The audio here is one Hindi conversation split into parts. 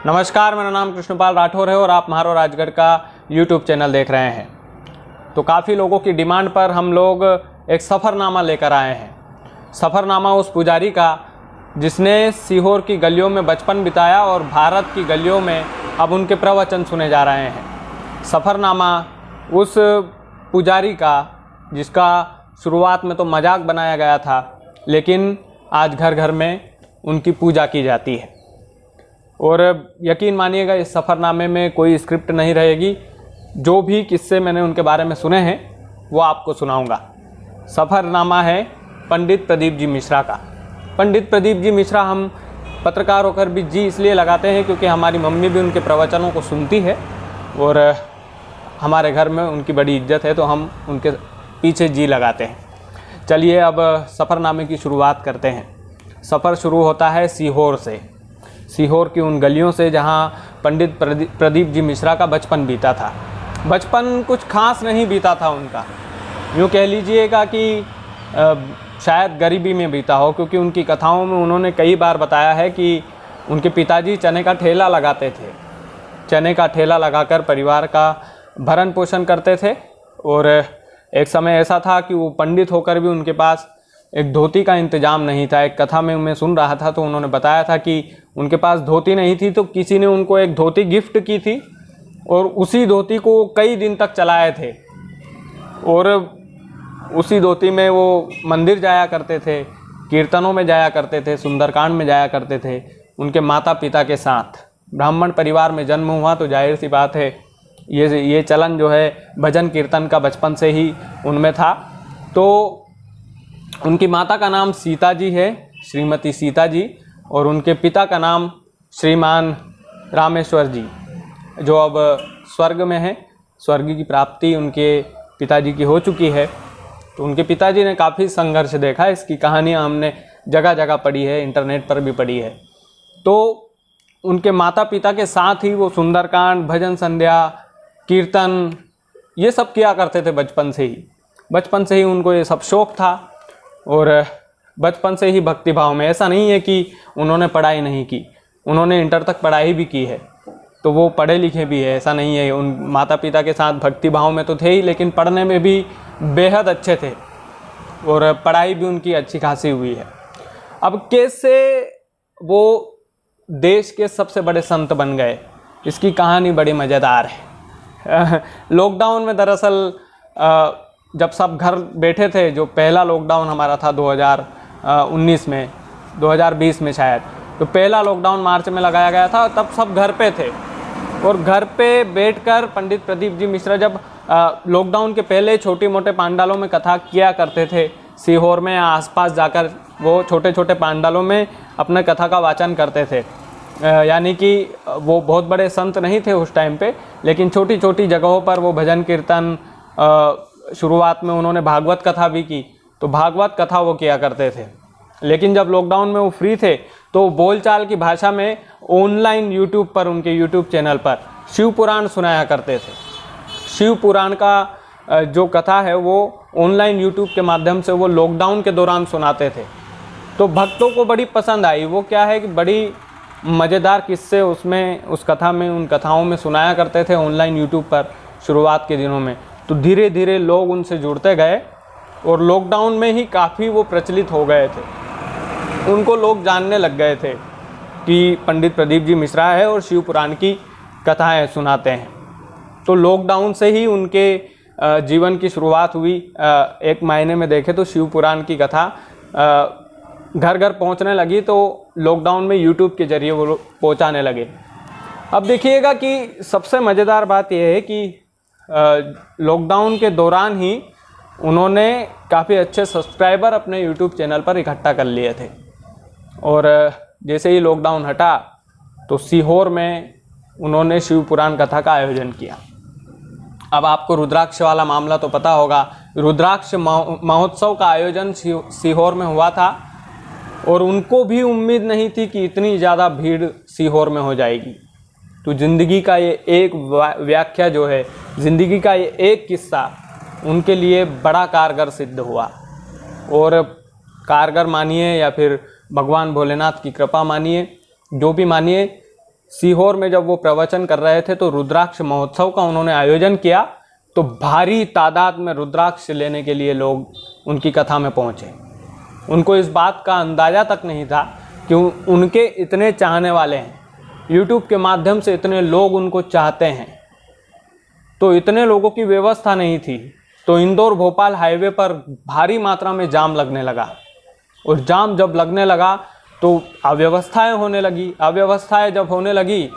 नमस्कार, मेरा नाम कृष्णपाल राठौर है और आप महारो राजगढ़ का यूट्यूब चैनल देख रहे हैं। तो काफ़ी लोगों की डिमांड पर हम लोग एक सफ़रनामा लेकर आए हैं। सफ़रनामा उस पुजारी का जिसने सीहोर की गलियों में बचपन बिताया और भारत की गलियों में अब उनके प्रवचन सुने जा रहे हैं। सफ़रनामा उस पुजारी का जिसका शुरुआत में तो मजाक बनाया गया था, लेकिन आज घर घर में उनकी पूजा की जाती है। और यकीन मानिएगा, इस सफ़रनामे में कोई स्क्रिप्ट नहीं रहेगी। जो भी किस्से मैंने उनके बारे में सुने हैं वो आपको सुनाऊंगा। सफ़रनामा है पंडित प्रदीप जी मिश्रा का। पंडित प्रदीप जी मिश्रा हम पत्रकार होकर भी जी इसलिए लगाते हैं क्योंकि हमारी मम्मी भी उनके प्रवचनों को सुनती है और हमारे घर में उनकी बड़ी इज्जत है, तो हम उनके पीछे जी लगाते हैं। चलिए अब सफ़रनामे की शुरुआत करते हैं। सफ़र शुरू होता है सीहोर से, सीहोर की उन गलियों से जहां पंडित प्रदीप जी मिश्रा का बचपन बीता था। बचपन कुछ खास नहीं बीता था उनका, यूँ कह लीजिएगा कि शायद गरीबी में बीता हो, क्योंकि उनकी कथाओं में उन्होंने कई बार बताया है कि उनके पिताजी चने का ठेला लगाते थे। चने का ठेला लगाकर परिवार का भरण पोषण करते थे और एक समय ऐसा था कि वो पंडित होकर भी उनके पास एक धोती का इंतज़ाम नहीं था। एक कथा में मैं सुन रहा था तो उन्होंने बताया था कि उनके पास धोती नहीं थी, तो किसी ने उनको एक धोती गिफ्ट की थी और उसी धोती को कई दिन तक चलाए थे और उसी धोती में वो मंदिर जाया करते थे, कीर्तनों में जाया करते थे, सुंदरकांड में जाया करते थे उनके माता पिता के साथ। ब्राह्मण परिवार में जन्म हुआ तो जाहिर सी बात है ये चलन जो है भजन कीर्तन का बचपन से ही उनमें था। तो उनकी माता का नाम सीता जी है, श्रीमती सीता जी, और उनके पिता का नाम श्रीमान रामेश्वर जी, जो अब स्वर्ग में है। स्वर्ग की प्राप्ति उनके पिताजी की हो चुकी है। तो उनके पिताजी ने काफ़ी संघर्ष देखा। इसकी कहानियाँ हमने जगह जगह पढ़ी है, इंटरनेट पर भी पढ़ी है। तो उनके माता पिता के साथ ही वो सुंदरकांड, भजन संध्या, कीर्तन ये सब किया करते थे बचपन से ही। बचपन से ही उनको ये सब शौक़ था और बचपन से ही भक्ति भाव में। ऐसा नहीं है कि उन्होंने पढ़ाई नहीं की, उन्होंने इंटर तक पढ़ाई भी की है, तो वो पढ़े लिखे भी है, ऐसा नहीं है। उन माता पिता के साथ भक्ति भाव में तो थे ही, लेकिन पढ़ने में भी बेहद अच्छे थे और पढ़ाई भी उनकी अच्छी खासी हुई है। अब कैसे वो देश के सबसे बड़े संत बन गए, इसकी कहानी बड़ी मज़ेदार है। लॉकडाउन में दरअसल जब सब घर बैठे थे, जो पहला लॉकडाउन हमारा था 2019 में, 2020 में शायद, तो पहला लॉकडाउन मार्च में लगाया गया था। तब सब घर पे थे और घर पे बैठकर पंडित प्रदीप जी मिश्रा जब लॉकडाउन के पहले छोटे मोटे पांडालों में कथा किया करते थे, सीहोर में आसपास जाकर वो छोटे छोटे पांडालों में अपने कथा का वाचन करते थे। यानी कि वो बहुत बड़े संत नहीं थे उस टाइम पे, लेकिन छोटी छोटी जगहों पर वो भजन कीर्तन, शुरुआत में उन्होंने भागवत कथा भी की, तो भागवत कथा वो किया करते थे। लेकिन जब लॉकडाउन में वो फ्री थे तो बोलचाल की भाषा में ऑनलाइन यूट्यूब पर, उनके यूट्यूब चैनल पर शिव पुराण सुनाया करते थे। शिव पुराण का जो कथा है वो ऑनलाइन यूट्यूब के माध्यम से वो लॉकडाउन के दौरान सुनाते थे। तो भक्तों को बड़ी पसंद आई। वो क्या है कि बड़ी मज़ेदार किस्से उसमें, उस कथा में, उन कथाओं में सुनाया करते थे ऑनलाइन यूट्यूब पर शुरुआत के दिनों में। तो धीरे धीरे लोग उनसे जुड़ते गए और लॉकडाउन में ही काफ़ी वो प्रचलित हो गए थे। उनको लोग जानने लग गए थे कि पंडित प्रदीप जी मिश्रा है और शिव पुराण की कथाएं सुनाते हैं। तो लॉकडाउन से ही उनके जीवन की शुरुआत हुई। एक मायने में देखें तो शिव पुराण की कथा घर घर पहुंचने लगी, तो लॉकडाउन में यूट्यूब के जरिए वो पहुंचाने लगे। अब देखिएगा कि सबसे मज़ेदार बात यह है कि लॉकडाउन के दौरान ही उन्होंने काफ़ी अच्छे सब्सक्राइबर अपने यूट्यूब चैनल पर इकट्ठा कर लिए थे और जैसे ही लॉकडाउन हटा तो सीहोर में उन्होंने शिव पुराण कथा का आयोजन किया। अब आपको रुद्राक्ष वाला मामला तो पता होगा। रुद्राक्ष महोत्सव का आयोजन सीहोर में हुआ था और उनको भी उम्मीद नहीं थी कि इतनी ज़्यादा भीड़ सीहोर में हो जाएगी। तो ज़िंदगी का ये एक व्याख्या जो है, ज़िंदगी का ये एक किस्सा उनके लिए बड़ा कारगर सिद्ध हुआ। और कारगर मानिए या फिर भगवान भोलेनाथ की कृपा मानिए, जो भी मानिए, सीहोर में जब वो प्रवचन कर रहे थे तो रुद्राक्ष महोत्सव का उन्होंने आयोजन किया, तो भारी तादाद में रुद्राक्ष लेने के लिए लोग उनकी कथा में पहुँचे। उनको इस बात का अंदाज़ा तक नहीं था कि उनके इतने चाहने वाले हैं, यूट्यूब के माध्यम से इतने लोग उनको चाहते हैं। तो इतने लोगों की व्यवस्था नहीं थी, तो इंदौर भोपाल हाईवे पर भारी मात्रा में जाम लगने लगा, और जाम जब लगने लगा तो अव्यवस्थाएं होने लगी। अव्यवस्थाएं जब होने लगी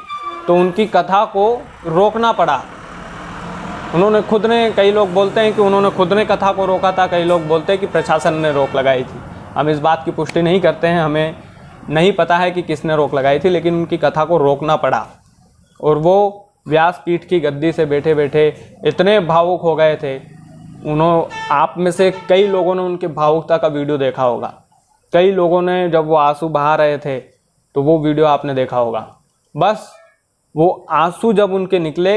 तो उनकी कथा को रोकना पड़ा। उन्होंने खुद ने, कई लोग बोलते हैं कि उन्होंने खुद ने कथा को रोका था, कई लोग बोलते हैं कि प्रशासन ने रोक लगाई थी। हम इस बात की पुष्टि नहीं करते हैं, हमें नहीं पता है कि किसने रोक लगाई थी, लेकिन उनकी कथा को रोकना पड़ा। और वो व्यासपीठ की गद्दी से बैठे बैठे इतने भावुक हो गए थे। आप में से कई लोगों ने उनके भावुकता का वीडियो देखा होगा। कई लोगों ने जब वो आंसू बहा रहे थे तो वो वीडियो आपने देखा होगा। बस वो आंसू जब उनके निकले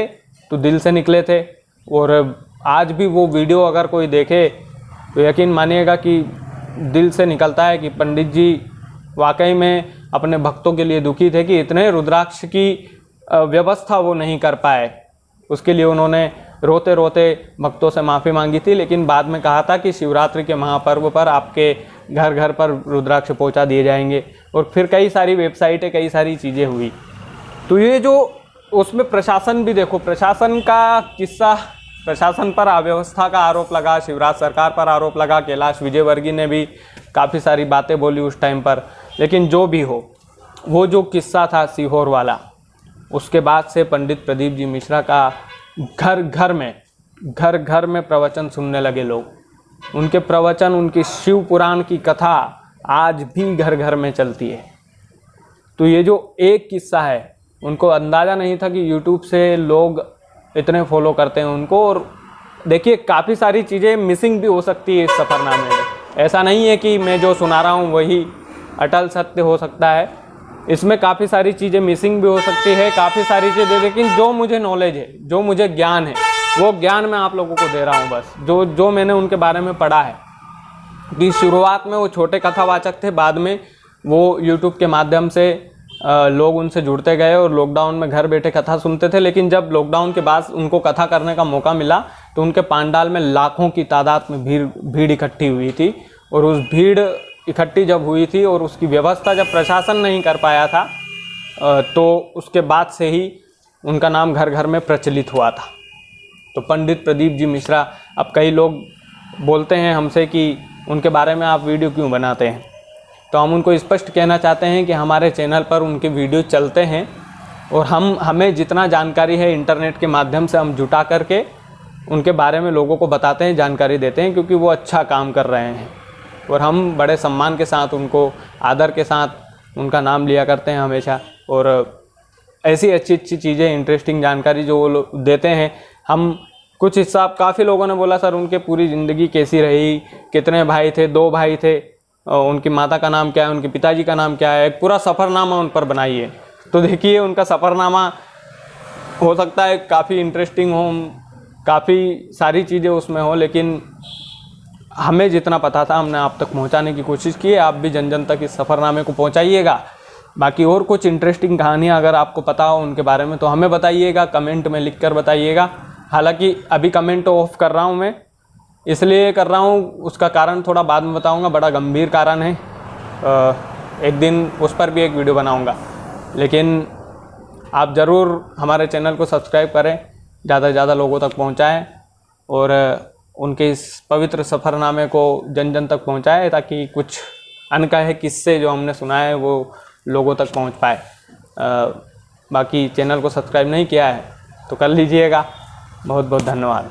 तो दिल से निकले थे। और आज भी वो वीडियो अगर कोई देखे तो यकीन मानिएगा कि दिल से निकलता है कि पंडित जी वाकई में अपने भक्तों के लिए दुखी थे कि इतने रुद्राक्ष की व्यवस्था वो नहीं कर पाए। उसके लिए उन्होंने रोते रोते भक्तों से माफ़ी मांगी थी, लेकिन बाद में कहा था कि शिवरात्रि के महापर्व पर आपके घर घर पर रुद्राक्ष पहुंचा दिए जाएंगे। और फिर कई सारी वेबसाइटें, कई सारी चीज़ें हुई। तो ये जो उसमें प्रशासन भी देखो, प्रशासन का किस्सा, प्रशासन पर अव्यवस्था का आरोप लगा, शिवराज सरकार पर आरोप लगा, कैलाश विजयवर्गीय ने भी काफ़ी सारी बातें बोली उस टाइम पर। लेकिन जो भी हो, वो जो किस्सा था सीहोर वाला, उसके बाद से पंडित प्रदीप जी मिश्रा का घर घर में प्रवचन सुनने लगे लोग। उनके प्रवचन, उनकी शिव पुराण की कथा आज भी घर घर में चलती है। तो ये जो एक किस्सा है, उनको अंदाज़ा नहीं था कि यूट्यूब से लोग इतने फॉलो करते हैं उनको। और देखिए, काफ़ी सारी चीज़ें मिसिंग भी हो सकती है इस सफ़रनामे में। ऐसा नहीं है कि मैं जो सुना रहा हूँ वही अटल सत्य हो सकता है। इसमें काफ़ी सारी चीज़ें मिसिंग भी हो सकती है, काफ़ी सारी चीज़ें, लेकिन जो मुझे नॉलेज है, जो मुझे ज्ञान है, वो ज्ञान मैं आप लोगों को दे रहा हूँ। बस जो मैंने उनके बारे में पढ़ा है कि शुरुआत में वो छोटे कथावाचक थे, बाद में वो यूट्यूब के माध्यम से लोग उनसे जुड़ते गए और लॉकडाउन में घर बैठे कथा सुनते थे। लेकिन जब लॉकडाउन के बाद उनको कथा करने का मौका मिला तो उनके पांडाल में लाखों की तादाद में भीड़ इकट्ठी हुई थी। और उस भीड़ इकट्ठी जब हुई थी और उसकी व्यवस्था जब प्रशासन नहीं कर पाया था, तो उसके बाद से ही उनका नाम घर घर में प्रचलित हुआ था। तो पंडित प्रदीप जी मिश्रा, अब कई लोग बोलते हैं हमसे कि उनके बारे में आप वीडियो क्यों बनाते हैं, तो हम उनको स्पष्ट कहना चाहते हैं कि हमारे चैनल पर उनके वीडियो चलते हैं और हमें जितना जानकारी है इंटरनेट के माध्यम से हम जुटा करके उनके बारे में लोगों को बताते हैं, जानकारी देते हैं, क्योंकि वो अच्छा काम कर रहे हैं। और हम बड़े सम्मान के साथ उनको, आदर के साथ उनका नाम लिया करते हैं हमेशा। और ऐसी अच्छी अच्छी चीज़ें, इंटरेस्टिंग जानकारी जो वो लोग देते हैं, हम कुछ हिस्सा, काफ़ी लोगों ने बोला सर उनके पूरी ज़िंदगी कैसी रही, कितने भाई थे, 2 भाई थे, उनकी माता का नाम क्या है, उनके पिताजी का नाम क्या है, एक पूरा सफ़रनामा उन पर बनाइए। तो देखिए, उनका सफ़रनामा हो सकता है काफ़ी इंटरेस्टिंग हो, काफ़ी सारी चीज़ें उसमें हो, लेकिन हमें जितना पता था हमने आप तक पहुंचाने की कोशिश की है। आप भी जन जन तक इस सफ़रनामे को पहुंचाइएगा। बाकी और कुछ इंटरेस्टिंग कहानियां अगर आपको पता हो उनके बारे में तो हमें बताइएगा, कमेंट में लिख कर बताइएगा। हालांकि अभी कमेंट ऑफ कर रहा हूं मैं, इसलिए कर रहा हूं, उसका कारण थोड़ा बाद में बताऊंगा, बड़ा गंभीर कारण है। एक दिन उस पर भी एक वीडियो बनाऊँगा। लेकिन आप ज़रूर हमारे चैनल को सब्सक्राइब करें, ज़्यादा से ज़्यादा लोगों तक पहुँचाएँ और उनके इस पवित्र सफ़रनामे को जन जन तक पहुंचाए, ताकि कुछ अनकहे किस्से जो हमने सुना है वो लोगों तक पहुंच पाए। बाकी चैनल को सब्सक्राइब नहीं किया है तो कर लीजिएगा। बहुत बहुत धन्यवाद।